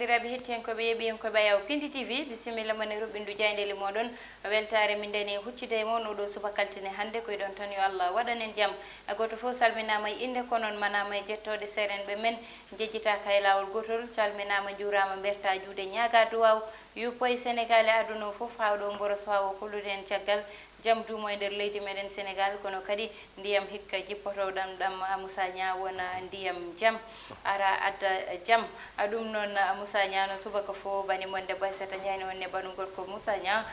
bandiraɓe hettiyankoɓe yeeɓiyankoɓe ɓayaw Pindi TV bisimilla moon e ruɓɓindu jaydeli moɗon weltare min dani huccide e moon oɗo suba kaltine hannde koye ɗon tan yo Allah waɗanen jaam goto fof salminama e inde konon manama e jettode serenɓe men jejjitaka e lawol gotol calminama juurama berta juude ñaaga duwaw yupoye Sénégal e aduna o fof ha ɗo mboro sowawo kollude en caggal jam duumo e nder leydi meɗen Sénégal kono kadi ndiyam hikka jippotoɗam ɗam Moussa Nia wona ndiyam jaam ara adda jaam ɗum noon Moussa Nia no subaka fo bani mon debbo Aissata Ndiaye on ne baɗugol ko Moussa Nia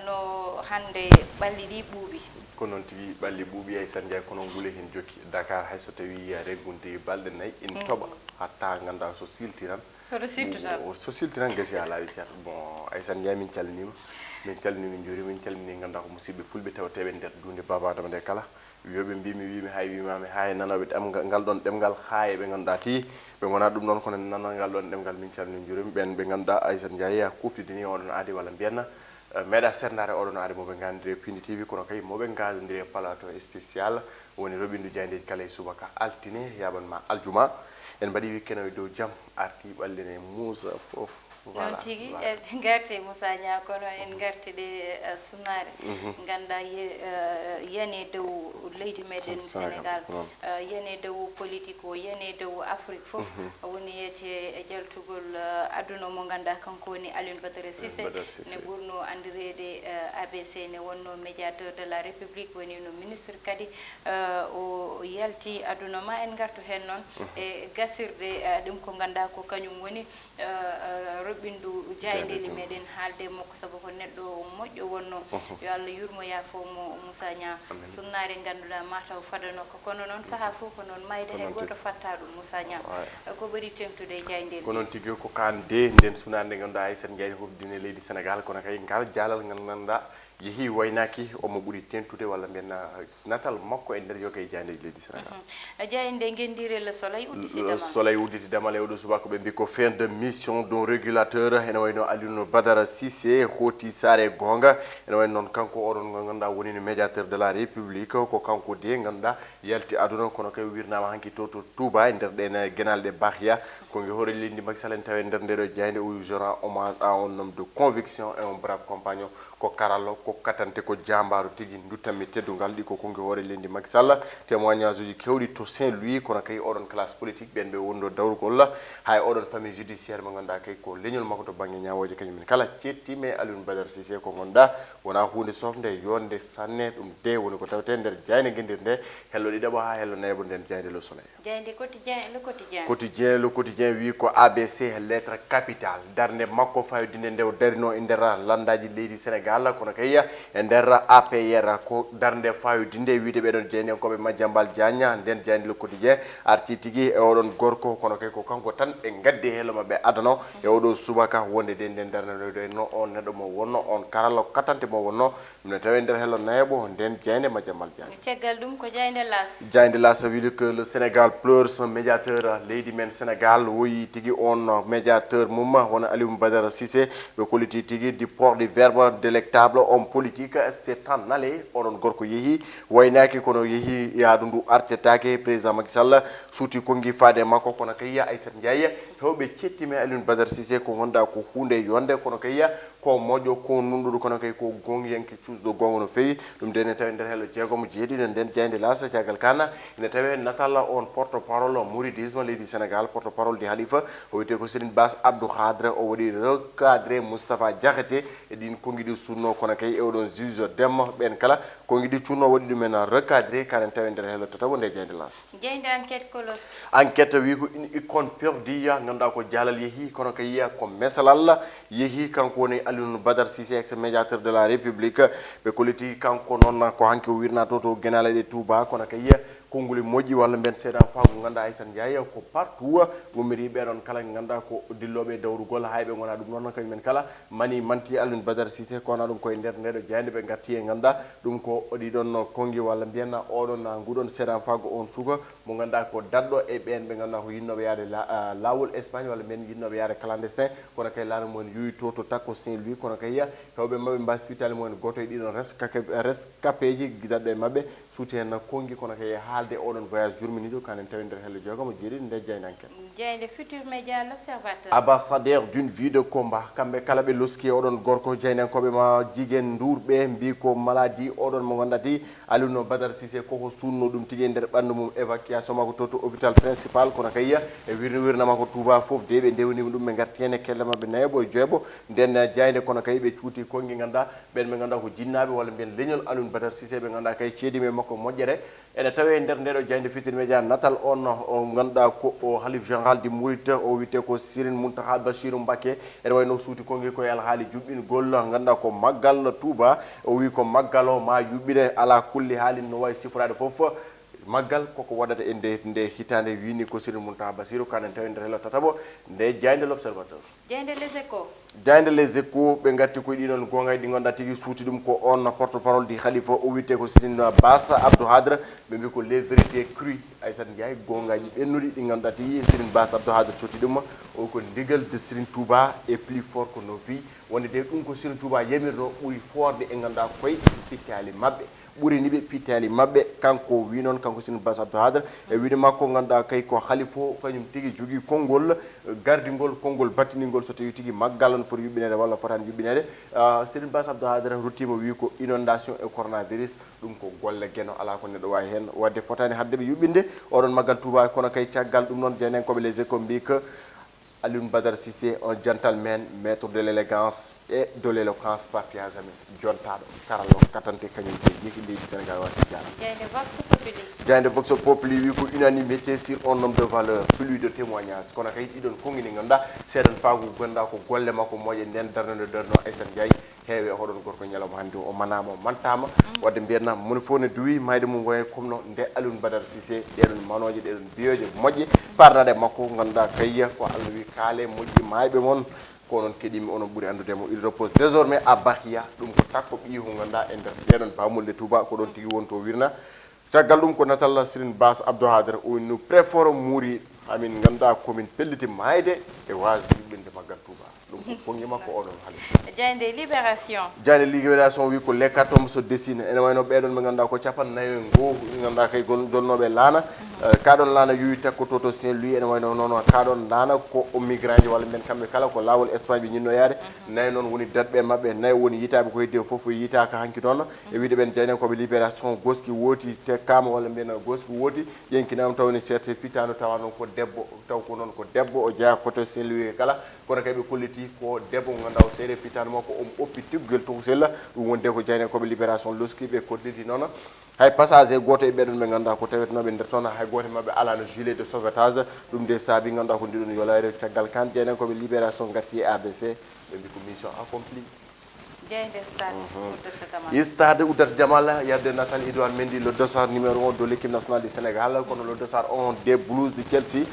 no hande ɓalli ɗi ɓuuɓi ko noon tigi ɓalli ɓuuɓi Aissata Ndiaye kono guule hen jokki Dakar hayso tawi reggunde balɗe nayyi in toɓa hatta ganduɗa so siltiran so siltiran gasi ha laawi ceerno bon Aissata Ndiaye min calminima min calmini min juuri min calmini ganduɗa ko musidɓe fulɓe tawteɓe nder dunde Baba Adama nde kala yoɓe mbimi wimi hay wimami hay nanoɓe ɗemgal ngal ɗon ɗemgal haaye ɓe ganduɗa ti ɓe gona ɗum ɗon kono nana ngal ɗon ɗemgal min calmini juurimi ɓen ɓe ganduɗa Aissata Ndiaye kuftidini oɗon aadi walla mbiyanna meeɗa serdare oɗon aadi moɓe gandiri Pindi TV kono kay moɓe gadodiri plateau spécial woni roɓindu jaydeji kala e subaka altine yaɓanma aljuma en mbaɗi wikkeno e dow jaam arti ɓallene Moussa foof non tigi en garti Moussa Nia kono en gartiɗe sunnare ganda yiyane dow leydi meɗen Sénégal yiyane dow politique o yiyane dow Afrique foof woni yeyete jaltugol aduna mo ganda kanko woni Alioune Badara Cissé ne ɓurno andirede ABC ne wonno médiateur de la République woni no ministre kadi o yalti aduna ma en gartu hen noon e gasirde ɗum ko ganda ko kañum woni roɓɓindu jaydeli meɗen haalde makko saabu ko neɗɗo moƴƴo wonno yo Allah yurmo yafomo Moussa Nia sunnare ganduɗa mataw fadano ko kono noon saaha fof ko noon mayde hay goto fatta ɗum Moussa Nia ko ɓuri tengtude e jaydeli ko noon tigui ko kande nden sunare nde ganduɗa Aissata Ndiaye hofdine leydi Sénégal kono kay ngal jaalal ngal ganduɗa yeehi waynaki omo ɓuuri tentude walla mbiyen natal makko e nder yoga e jaydeji leydi Sénégal jayde guendire le soleil udditi damal soleil udditi damal e oɗo subaka ɓe mbi ko fin de mission don régulateur ene wayno Alioune Badara Cissé hooti saare gonga ene wayno noon kanko oɗon ngo ganduɗa woni no médiateur de la République ko kanko de ganduɗa yalti aduna kono kay wirnama hanki to Touba e nder ɗen guenalɗe Bahia ko ngi hoore leydi Macky Sall en tawi nder ndeɗo jayde o je rends hommage à un homme de conviction et un brave compagnon ko karalo ko katante ko jambaru tigi duttanmi teddugal ɗi ko kongi hoore leydi Macky Sall témoignage uji kewɗi to Saint-Louis kono kay oɗon classe politique ɓen ɓe wonno dawrugol hay oɗon famille judiciaire mo ganduɗa kay ko leñol makko to banggue ñawoje kañumen kala cettime Alioune Badara Cissé ko gonɗa wona hunde sofde yonde sanne ɗum de woni ko tawte nder jayne guendir nde hello ɗiɗaɓo ha hello naybo nden jayde le soleil jayde quotidien le quotidien wi ko ABC lettre capitale darde makko fayodinde nde o darino e nder landaji leydi Sénégal kono kay e nder APR ko darde fayodinde wiide ɓeɗon jeynenkoɓe Madiambal Diagne nden jayde le quotidien arti tigui e oɗon gorko kono kay ko kanko tan ɓe gaddi hello mabɓe adano e oɗo subaka wonde de nden darde no on neɗɗo mo wonno on karalla katante mo wonno ɗum ne tawi nder hello naybo nden jeyde Madiambal Diagne caggal ɗum ko jayde las wiide que le Sénégal pleure son médiateur leydi men Sénégal woyi tigui on médiateur mum wona Alioune Badara Cissé ɓe kolliti tigui du port du verbe délectable homme politique c'est en allé oɗon gorko yeehi waynaki kono yeehi yaadu ndu artetake président Macky Sall suuti kongi faade makko kono kay Aissata Ndiaye hewɓe cettime Alioune Badara Cissé ko gonɗa ko hunde yonde kono kay ko moƴƴo ko nunɗuɗo kono kay ko gongiyanke cuusɗo gonga no feewi ɗum de ne tawi nder hello jeegomo jeeɗiɗo nden jayde lasa caggal kana ene tawi natalla on porte parole mouridisme leydi Sénégal porte parole di halifa o wiyete ko Serigne Bass Abdou Khadre o waɗi recadré Moustapha Diakhaté e ɗin konguiɗi sunno kono kay e oɗon juge Demma ɓen kala konguiɗi cunno waɗi ɗumen recadré karen tawi nder hello tatawo nde jayde las jeyde enquête kolos enquête wi ko une icône perdue ganduɗa ko jaalal yeehi kono kay yiya ko mesalal yeehi kanko woni Alioune Badara Cissé ex médiateur de la République ɓe kolliti kanko noon ko hanki o wirna to guenale ɗe Touba kono kay yiya konnguli moƴƴi walla mbiyen seeɗa faago ganduɗa Aissata Ndiaye ko partout gommiri ɓeɗon kala ganduɗa ko dilloɓe dawrugol hayɓe gona ɗum noon kañumen kala mani manti Alioune Badara Cissé kowona ɗum koye nder ndeɗo jayde ɓe garti e ganduɗa ɗum ko ɗiɗon kongi walla mbiyen oɗon nguɗon seeɗa faago on suuka mo ganduɗa ko dadɗo e ɓen ɓe ganduɗa ko yinnoɓe yaade lawol Espagne walla mbiyen yinnoɓe yaade clandestin kono kay laana mumen yuwi to takko Saint-Louis kono kay hewɓe mabɓe mbasi fitali mumen goto e ɗiɗon rescapé ji daɗɗo e mabɓe suuti hen kongi kono kay haalde oɗon voyage jurmini ɗo kanen tawi nder helle jogamo jeeri nde jeyna enquête jeyde futur média l'observateur ambassadeur d'une vie de combat kamɓe kala ɓe loski oɗon gorko jeynankoɓe ma jiguen nduurɓe mbi ko maladie oɗon mo gandati Alioune Badara Cissé koko sunno ɗum tigui e nder ɓandu mum évacuation makko toto hôpital principal kono kayya e wirnama ko Touba foof de ɓe ndewnima ɗum ɓe garti hen e kelle mabɓe nayebo e joybo nden jayde kono kay ɓe cuuti kongi ganduɗa ɓen ɓe ganduɗa ko jinnaɓe walla mbiyen leñol Alioune Badara Cissé ɓe ganduɗa kay ceedimi makko moƴƴere ene tawe nder ndeɗo jayde Futurs Médias natal on o ganduɗa ko o halif général di Mouride o wiyete ko Serigne Mountakha Bachirou Mbacké ene wayno suuti kongi koye alhaali juɓɓingol ganduɗa ko maggal Touba o wi ko maggal o ma yuɓɓine ala kulli haali no wawi sifrade foof maggal koko waɗata e nde hitande wini ko Serigne Mountakha Bachirou kanen tawi nder helo tatabo nde jayde l'observateur jayde les échos jayde les échos ɓe gatti koye ɗiɗon gongay ɗi ganduɗa tigui suuti ɗum ko on porte parole di khalifa o witte ko Serigne Bass Abdou Hadre ɓe mbi ko les vérités crues Aissata Ndiaye gongaji ɓennuɗi ɗi ganduɗa tigui Serigne Bass Abdou Hadre cotti ɗum o ko ndigal de Serigne Touba est plus fort que nos vies wonde de ɗum ko Serigne Touba yamirno ɓuuri forde e ganduɗa koye pittali mabɓe ɓuuri ni ɓe pittali mabɓe kanko wi noon kanko Serigne Bass Abdou Hadre e wiide makko ganduɗa kay ko haalifo kañum tigui jogui konngol gardingol konngol battiningol so tawi tigui maggal no foti yuɓɓinede walla fotani yuɓɓinede Serigne Bass Abdou Hadre ruttima wi ko inondation et coronavirus ɗum ko golle gueno ala ko neɗɗo wawi hen wadde fotani haddeɓe yuɓɓinde oɗon maggal Touba kono kay caggal ɗum noon jeynenkoɓe les échos mbi que Alioune Badara Cissé un gentleman maître de l'élégance et de l'éloquence parti à jamais jontaɗo karalo katante kañum jeydi leydi Sénégal wasi jarama jayde vox populi jayde vox populi wi ko unanimité sur un homme de valeur plus de témoignage kono kay ɗiɗon kongini ganduɗa seeɗan faagu ganduɗa ko golle makko moƴe nden darnode darno Aissata Ndiaye heewe hoɗon gorko ñalawma hannde o manama o mantama wadde mbiyatna moni fof ne duwi mayde mum woye comme no nde Alioune Badara Cissé ɗeɗon manoje ɗeɗon biyoje moƴƴe parnaɗe makko ganduɗa kayya ko Allah wi kaale moƴƴi mayɓe moon ko noon keɗimi onon ɓuuri andudemo il repose désormais à Bahiya ɗum ko takko ɓiyi ko ganduɗa e nder ɗeɗon bamulde Touba ko ɗon tigui woni to wirna caggal ɗum ko natal Serigne Bass Abdou Hadre o no préfort muuri amin ganduɗa komin pelliti mayde e wasi yuɓɓinde maggal Touba ɗum ko kongi makko oɗon haali jayde libération jayde libération wi ko l'hécatombe se dessine ene wayno ɓeɗon ɓe ganduɗa ko capannayyi e goho ganduɗa kay jolnoɓe laana kaɗon laana yowi tekkoto to Saint-Louis ene wayno noon kaɗon laana ko migrant ji walla mbiyen kamɓe kala ko lawol Espagne ɓe ñinno yaade nayi noon woni datɓe mabɓe nayi woni yitaɓe ko heddi foof yitaka hanki toon e wiide ɓen jaynen koɓe libération goski wooti tekkama walla mbiyen goski wooti ƴenkinama tawni certificat no tawa noon ko debbo taw ko noon ko debbo o jeeya côté Saint-Louis e kala kono kay ɓe kolliti ko debbo mo ganduɗa o seede fitano makko omo ɓoppi tiggel tohsella ɗum wonde ko jaynen koɓe libération loski ɓe kolliti noon hay passager goto e ɓeɗon ɓe ganduɗa ko tawetnoɓe nder toon hay goto mabɓe ala no gilet de sauvetage ɗum de saabi ganduɗa ko ndiɗon yolare caggal kan jeynen koɓe libération gatti e ABC ɓe mbi ko mission accompli jayde stade stade Oudata Jamal yadde Nathalie Edouard Mendy le dossard numéro 1 de l'équipe nationale du Sénégal kono le dossard 1 des Blues de Chelsea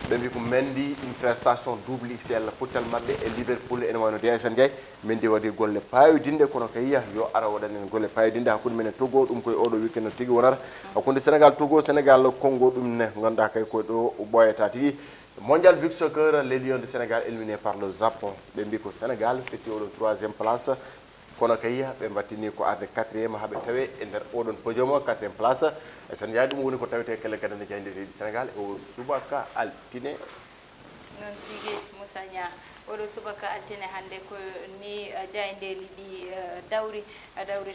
ɓe mbi ko Mendy une prestation double XL puttal mabɓe e Liverpool ene wayno de Aissata Ndiaye Mendy waɗi golle payodinde kono kayya yo ara waɗanen golle payodinde hakkude men e Togo ɗum koye oɗo weekend no tigui wonata hakkude Sénégal Togo Sénégal Congo ɗum ne ganduɗa kay koye ɗo ɓoyata tigui mondial Big Soccer les Lions du Sénégal éliminé par le Japon ɓe mbi ko Sénégal fetti oɗo 3e place kono kayya ɓe battini ko arde 4e haaɓe tawe e nder oɗon podium 4e place Aissata Ndiaye ɗum woni ko tawete kelle gadande jayde leydi Sénégal e o subaka altine noon tigui Moussa Nia oɗo subaka altine hannde ko ni jayndeli ɗi dawri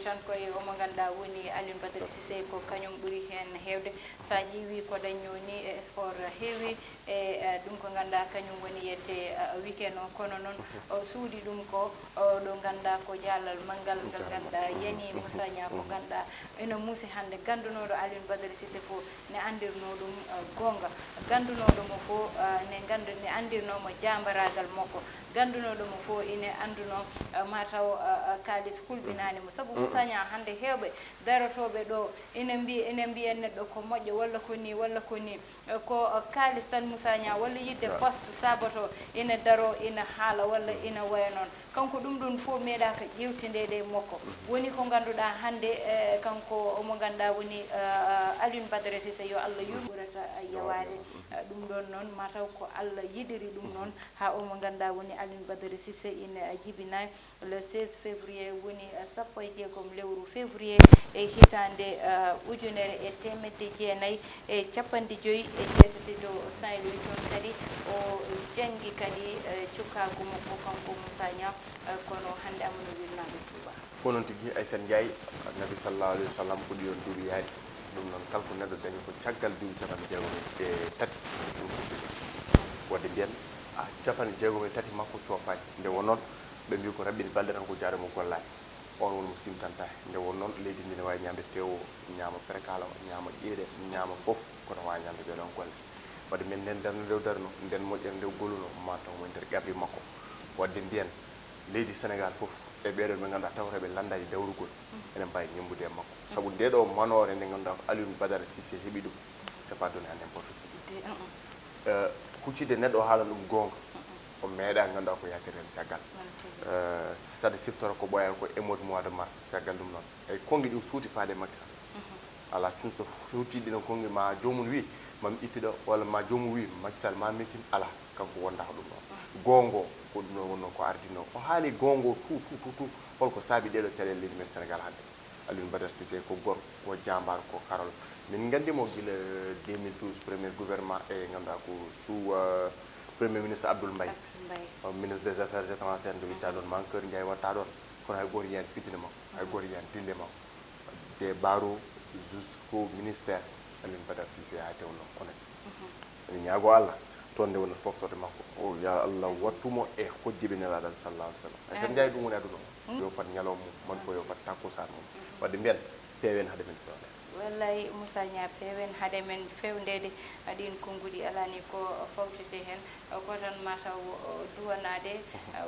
tan koye omo ganduɗa woni Alioune Badara Cissé ko kañum ɓuuri hen hewde sa ƴeewi ko dañño ni e sport heewi e ɗum ko ganduɗa kañum woni yette weekend o kono noon o suuɗi ɗum ko ɗo ganduɗa ko jaalal manggal ngal ganduɗa yani Moussa Nia ko ganduɗa ene muusi hannde gandunoɗo Alioune Badara Cissé fo ne andirno ɗum gonga gandunoɗomo fo ne andirnomo jambaragal makko gandunoɗomo fo ine anduno mataw kaalis hulɓinanimo saabu Moussa Nia hannde hewɓe darotoɓe ɗo ene mbiya neɗɗo ko moƴƴo walla ko ni ko kaalis tan Moussa Nia walla yidde poste saboto ina daro ina haala walla ina waya noon kanko ɗum ɗon fof meeɗaka ƴewtidede makko woni ko ganduɗa hannde kanko omo ganduɗa woni Alioune Badara Cissé yo Allah yuɓurata yawade ɗum ɗon noon mataw ko Allah yiɗiri ɗum noon ha omo ganduɗa woni Alioune Badara Cissé ina jibinay le 16 février woni sappo e jeegom lewru février e hitande ujunere e temedde jeenayyi e capanɗe joyyi e jeetati dow Saint-Louis toon kadi o jangi kadi cukkagu makko kanko Moussa Niang kono hande amadou wirnaɓe Touba ko noon tigui Aissata Ndiaye nabi sallallahu alayhi wa sallam ko ɗiyon duuɓi yaade ɗum noon kala ko neɗɗo dañi ko caggal duuɓi capanɗe jeegom e tati ɗum ko bilis wadde mbiyen capanɗe jeegom e tati makko coopani nde won noon ɓe mbi ko raɓɓini balɗe tan ko jaare mo gollani on woni mo simtanta nde won noon leydi ndi ne wawi ñamde tewo ñaama perkala o ñaama ƴeeɗe ñaama foof kono wawi ñamde ɓeɗon golle wadde min nden darno ndew darno nden moƴƴere ndew golluno mataw mo nder ƴabri makko wadde mbiyen leydi Sénégal foof e ɓeɗon ɓe ganduɗa tawreɓe landaji dawrugol enen mbawi ñembude e makko saabu ndeɗo manore nde ganduɗa ko Alioune Badara Cissé heeɓi ɗum c'est pas donné à n'importe qui huccide neɗɗo o haalan ɗum gonga o meeɗa ganduɗa ko yatirede caggal saɗa siftora ko ɓoya ko émode mois de mars caggal ɗum noon eyyi kongi ɗi suuti faade Macky Sall ala custo hewtiɗi ɗon kongi ma jomum wi mami ittiɗo walla ma jomum wi Macky Sall ma mettin ala kanko wondata ɗum ɗon gongo ko ɗum ɗon wonno ko ardino o haali gongo tout holko saabi ɗeɗo caɗele leydi men Sénégal hande Alioune Badara Cissé ko gor ko jambar ko karol min gandimo guila 2012 premier gouvernement e ganduɗa ko sous premier ministre Abdoul Mbaye ministre des affaires étrangères nde witta ɗon Mankeur Ndiaye watta ɗon kono hay goto yiyan fitine makko hay goto yiyan dinde makko de baro jusqu'au ministère Alioune Badara Cissé ha tewno kono ene ñaago Allah toon nde woni foftorde makko o ya Allah wattumo e hojjiɓe nelaɗal sallallahu alih w sallam Aissata Ndiaye ɗum woni aduna o yo fat ñalawma mum man fo yo fat takkusan mum wadde mbiyen peewen haade men fewde wallay Moussa Niang peewen haade men fewndede aɗin konnguɗi alani ko fawtete hen ko tan mataw duwanade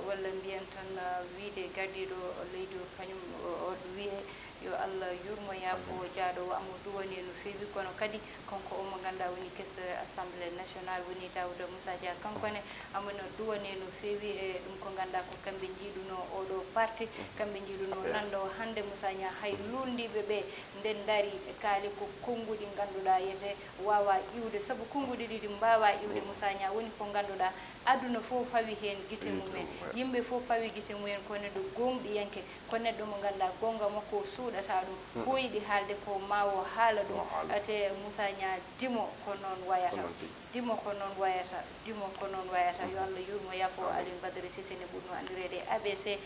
walla mbiyen tan wiide gardiɗo leydi o kañum oɗo wiye yo Allah yurmo yaafo jaaɗowo amo duwani no feewi kono kadi kanko omo ganduɗa woni kesse assemblée nationale woni Daouda Moussa Dia kankone amono duwani no feewi e ɗum ko ganduɗa ko kamɓe jiiɗuno oɗo parti kamɓe jiiɗuno nanɗo hande Moussa Niang hay lundiɓe ɓe nden daari kaali ko konnguɗi ganduɗa yete wawa iwde saabu konnguɗi ɗiɗi mbawa iwde Moussa Niang woni ko ganduɗa aduna fof fawi hen guite mumen yimɓe fof fawi guite mumen ko neɗɗo gonɗiyanke ko neɗɗo mo ganduɗa gonga makko suuɗata ɗum ko yiɗi haalde ko mawo haala ɗum te Moussa Niang dimo ko noon wayata dimo ko noon wayata dimo ko noon wayata yo Allah yurmo yaafo Alioune Badara Cissé ne ɓurno andirede ABC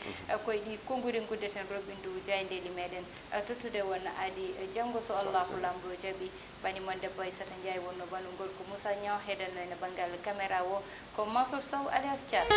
koye ɗi konnguɗi guddeten roɓindu jayndeli meɗen tottude won aadi janggo so Allahu lamɗo jaaɓi banimon debbo Aissata Ndiaye wonno banu gorko Moussa Niang heɗanno ene banggal caméra o ko Mansour Sow alias Thiat